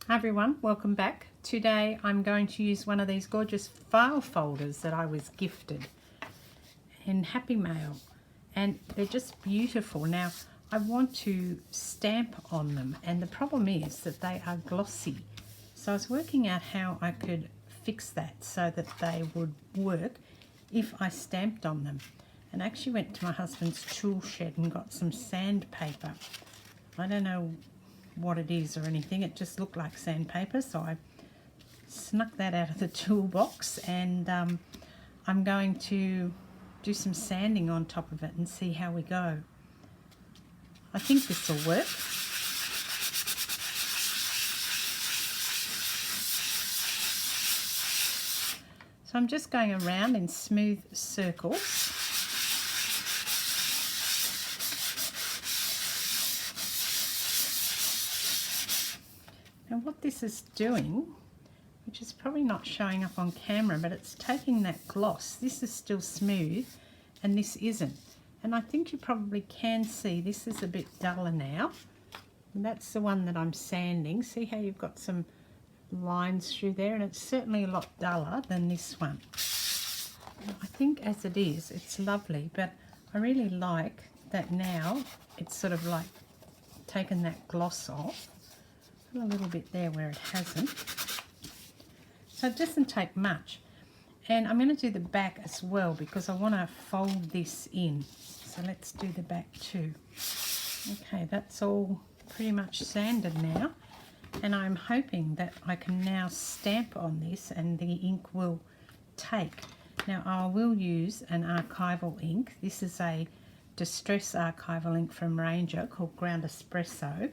Hi everyone, welcome back. Today I'm going to use one of these gorgeous file folders that I was gifted in Happy Mail, and they're just beautiful. Now I want to stamp on them, and the problem is that they are glossy. So I was working out how I could fix that so that they would work if I stamped on them. And I actually went to my husband's tool shed and got some sandpaper. I don't know what it is or anything, it just looked like sandpaper, so I snuck that out of the toolbox, and I'm going to do some sanding on top of it and see how we go. I think this will work. So I'm just going around in smooth circles. And what this is doing, which is probably not showing up on camera, but it's taking that gloss. This is still smooth and this isn't. And I think you probably can see this is a bit duller now. And that's the one that I'm sanding. See how you've got some lines through there, and it's certainly a lot duller than this one. I think as it is, it's lovely, but I really like that now it's sort of like taken that gloss off. A little bit there where it hasn't. So it doesn't take much. And I'm going to do the back as well because I want to fold this in. So let's do the back too. Okay, that's all pretty much sanded now. And I'm hoping that I can now stamp on this and the ink will take. Now I will use an archival ink. This is a distress archival ink from Ranger called Ground Espresso.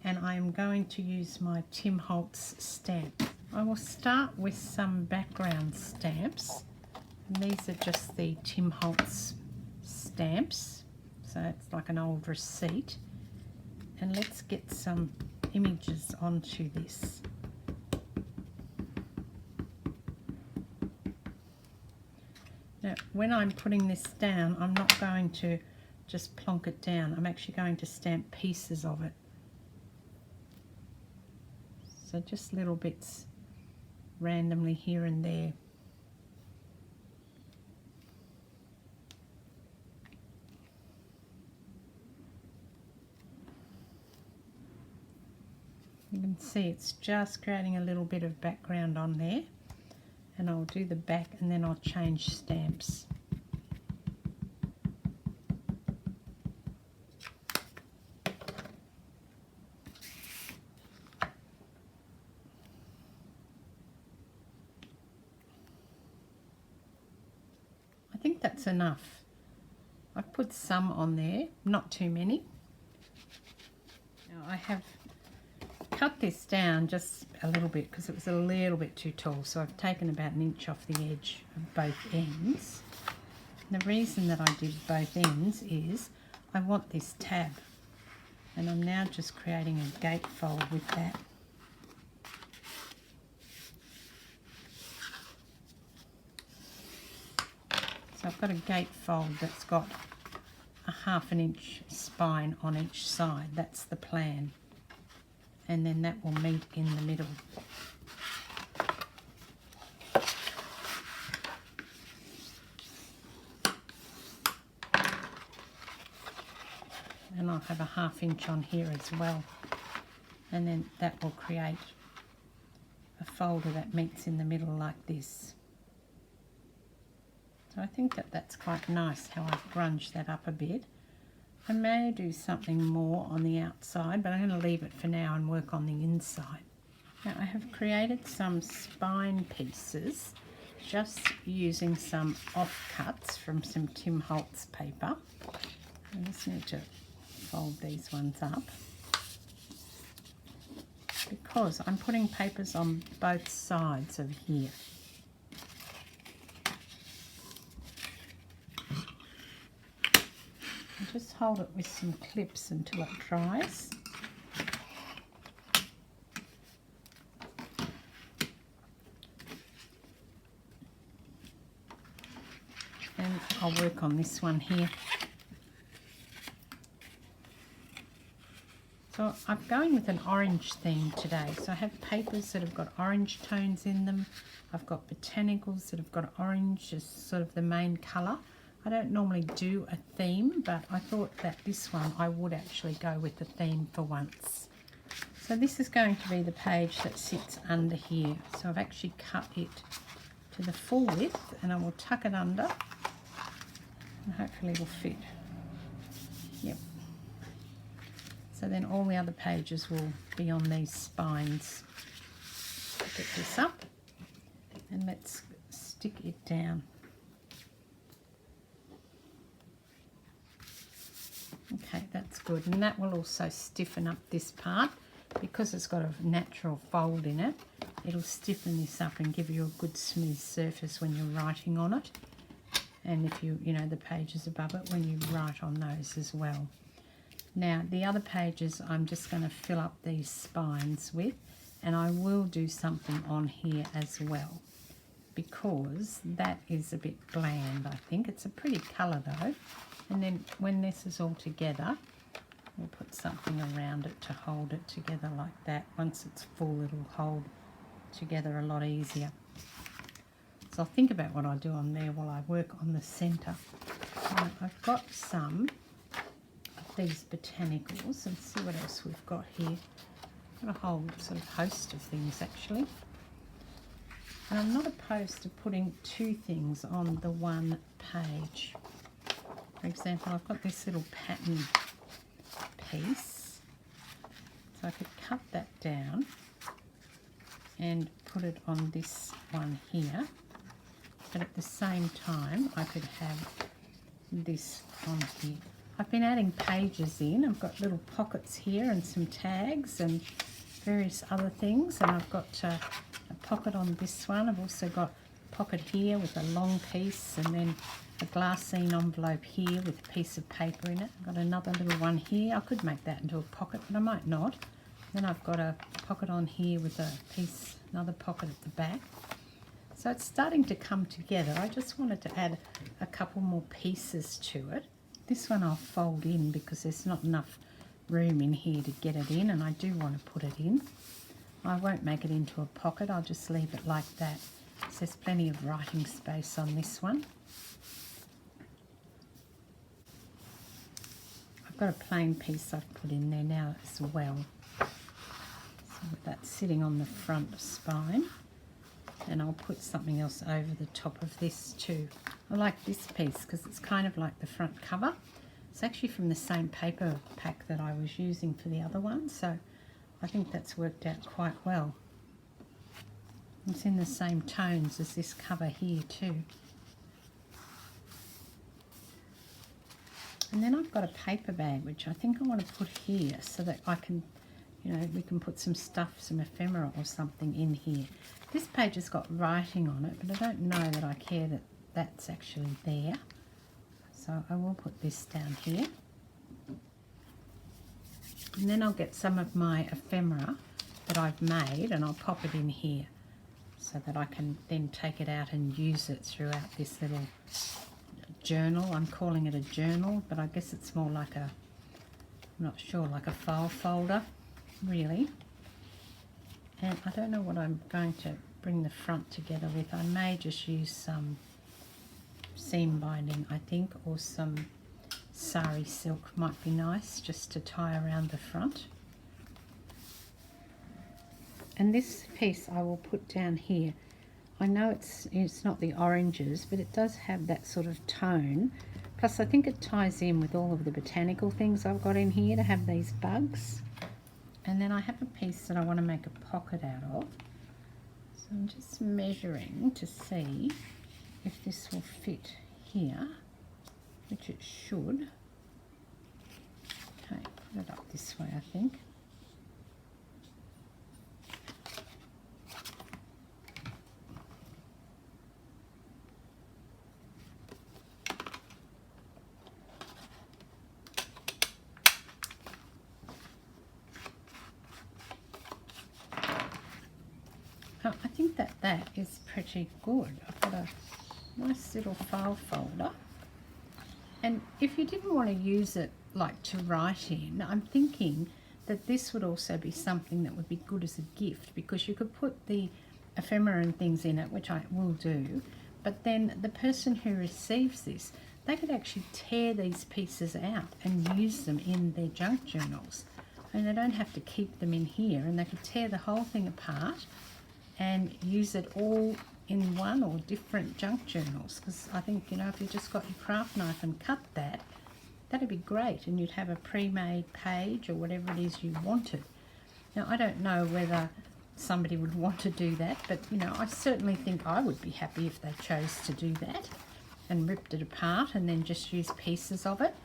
And I'm going to use my Tim Holtz stamp. I will start with some background stamps. And these are just the Tim Holtz stamps. So it's like an old receipt. And let's get some images onto this. Now, when I'm putting this down, I'm not going to just plonk it down. I'm actually going to stamp pieces of it. So just little bits randomly here and there. You can see it's just creating a little bit of background on there. And I'll do the back and then I'll change stamps. I think that's enough. I've put some on there, not too many. Now I have cut this down just a little bit because it was a little bit too tall, so I've taken about an inch off the edge of both ends. And the reason that I did both ends is I want this tab, and I'm now just creating a gatefold with that. So I've got a gatefold that's got a 1/2 inch spine on each side. That's the plan. And then that will meet in the middle. And I'll have a 1/2 inch on here as well. And then that will create a folder that meets in the middle like this. So I think that that's quite nice how I've grunged that up a bit. I may do something more on the outside, but I'm going to leave it for now and work on the inside. Now I have created some spine pieces just using some offcuts from some Tim Holtz paper. I just need to fold these ones up because I'm putting papers on both sides of here. Just hold it with some clips until it dries. And I'll work on this one here. So I'm going with an orange theme today. So I have papers that have got orange tones in them. I've got botanicals that have got orange as sort of the main colour. I don't normally do a theme, but I thought that this one I would actually go with the theme for once. So this is going to be the page that sits under here. So I've actually cut it to the full width and I will tuck it under and hopefully it will fit. Yep. So then all the other pages will be on these spines. Get this up and let's stick it down. Okay, that's good, and that will also stiffen up this part because it's got a natural fold in it. It'll stiffen this up and give you a good smooth surface when you're writing on it, and if you know the pages above it when you write on those as well. Now the other pages I'm just going to fill up these spines with, and I will do something on here as well because that is a bit bland. I think it's a pretty colour though. And then when this is all together, we'll put something around it to hold it together like that. Once it's full, it'll hold together a lot easier. So I'll think about what I do on there while I work on the centre. I've got some of these botanicals, and see what else we've got here. I've got a whole sort of host of things actually. And I'm not opposed to putting two things on the one page. For example, I've got this little pattern piece, so I could cut that down and put it on this one here, but at the same time I could have this on here. I've been adding pages in. I've got little pockets here and some tags and various other things, and I've got a pocket on this one. I've also got a pocket here with a long piece, and then a glassine envelope here with a piece of paper in it. I've got another little one here. I could make that into a pocket, but I might not. Then I've got a pocket on here with a piece, another pocket at the back. So it's starting to come together. I just wanted to add a couple more pieces to it. This one I'll fold in because there's not enough room in here to get it in, and I do want to put it in. I won't make it into a pocket. I'll just leave it like that. So there's plenty of writing space on this one. I've got a plain piece I've put in there now as well. So that's sitting on the front spine, and I'll put something else over the top of this too. I like this piece because it's kind of like the front cover. It's actually from the same paper pack that I was using for the other one, so I think that's worked out quite well. It's in the same tones as this cover here too. And then I've got a paper bag which I think I want to put here so that I can, we can put some stuff, some ephemera or something in here. This page has got writing on it, but I don't know that I care that that's actually there. So I will put this down here. And then I'll get some of my ephemera that I've made and I'll pop it in here so that I can then take it out and use it throughout this little journal. I'm calling it a journal, but I guess it's more like I'm not sure, like a file folder, really. And I don't know what I'm going to bring the front together with. I may just use some seam binding, I think, or some sari silk might be nice just to tie around the front. And this piece I will put down here. I know it's not the oranges, but it does have that sort of tone. Plus I think it ties in with all of the botanical things I've got in here to have these bugs. And then I have a piece that I want to make a pocket out of. So I'm just measuring to see if this will fit here, which it should. Okay, put it up this way I think. I think that is pretty good. I've got a nice little file folder, and if you didn't want to use it like to write in, I'm thinking that this would also be something that would be good as a gift, because you could put the ephemera and things in it, which I will do, but then the person who receives this, they could actually tear these pieces out and use them in their junk journals. And they don't have to keep them in here, and they could tear the whole thing apart and use it all in one or different junk journals. Because I think, you know, if you just got your craft knife and cut that, that'd be great, and you'd have a pre-made page or whatever it is you wanted. Now, I don't know whether somebody would want to do that, but, you know, I certainly think I would be happy if they chose to do that and ripped it apart and then just use pieces of it.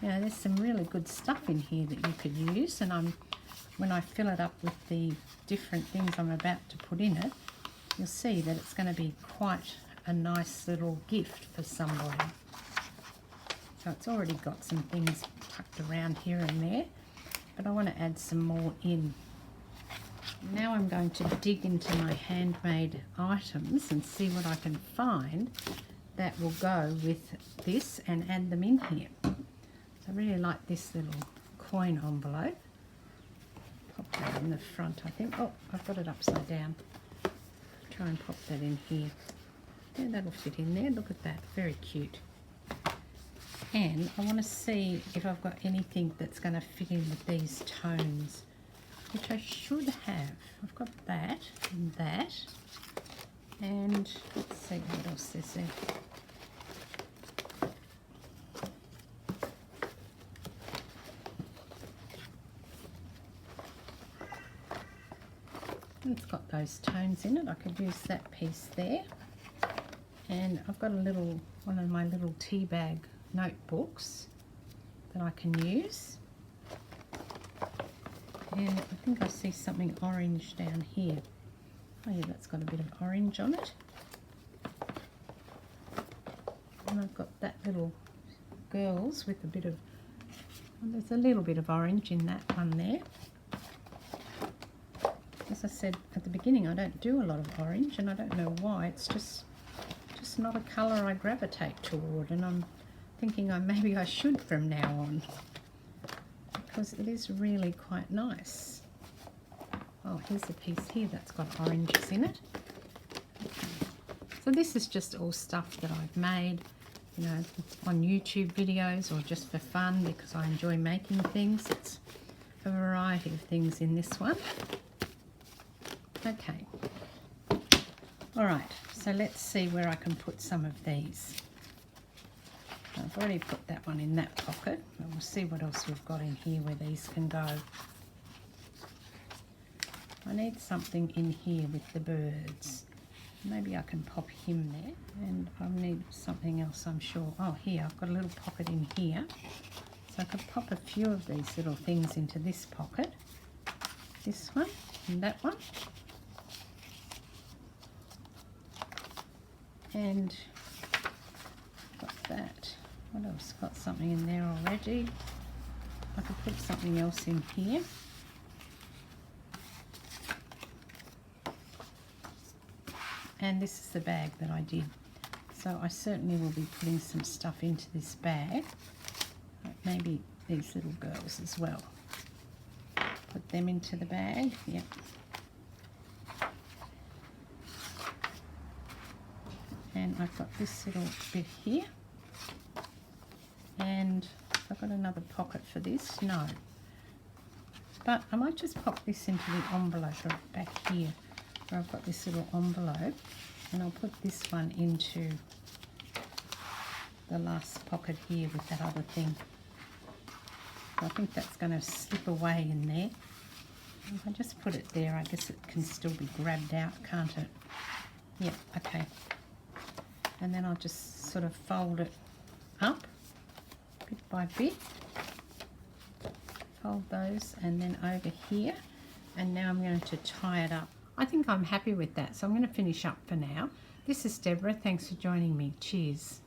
You know, there's some really good stuff in here that you could use, and when I fill it up with the different things I'm about to put in it, you'll see that it's going to be quite a nice little gift for somebody. So it's already got some things tucked around here and there, but I want to add some more in. Now I'm going to dig into my handmade items and see what I can find that will go with this and add them in here. So I really like this little coin envelope. Pop that in the front, I think. Oh, I've got it upside down. Try and pop that in here. Yeah, that'll fit in there. Look at that, very cute. And I want to see if I've got anything that's going to fit in with these tones, which I should have. I've got that and that. And let's see what else is there. It's got those tones in it. I could use that piece there. And I've got one of my little tea bag notebooks that I can use. And I think I see something orange down here. Oh yeah, that's got a bit of orange on it. And I've got that little girls with a bit of, well, there's a little bit of orange in that one there. As I said at the beginning, I don't do a lot of orange, and I don't know why. It's just not a colour I gravitate toward, and I'm thinking maybe I should from now on, because it is really quite nice. Oh, here's a piece here that's got oranges in it. Okay. So this is just all stuff that I've made, you know, on YouTube videos or just for fun, because I enjoy making things. It's a variety of things in this one. Okay, all right, so let's see where I can put some of these. I've already put that one in that pocket, but we'll see what else we've got in here where these can go. I need something in here with the birds. Maybe I can pop him there, and I need something else, I'm sure. Oh, here, I've got a little pocket in here. So I could pop a few of these little things into this pocket. This one and that one. And got that. What else? Got something in there already. I could put something else in here. And this is the bag that I did. So I certainly will be putting some stuff into this bag. Like maybe these little girls as well. Put them into the bag. Yep. And I've got this little bit here, and I've got another pocket for this. No, but I might just pop this into the envelope back here where I've got this little envelope, and I'll put this one into the last pocket here with that other thing. So I think that's going to slip away in there. If I just put it there, I guess it can still be grabbed out, can't it? Yep, okay. And then I'll just sort of fold it up bit by bit. Fold those, and then over here. And now I'm going to tie it up. I think I'm happy with that, so I'm going to finish up for now. This is Deborah. Thanks for joining me. Cheers.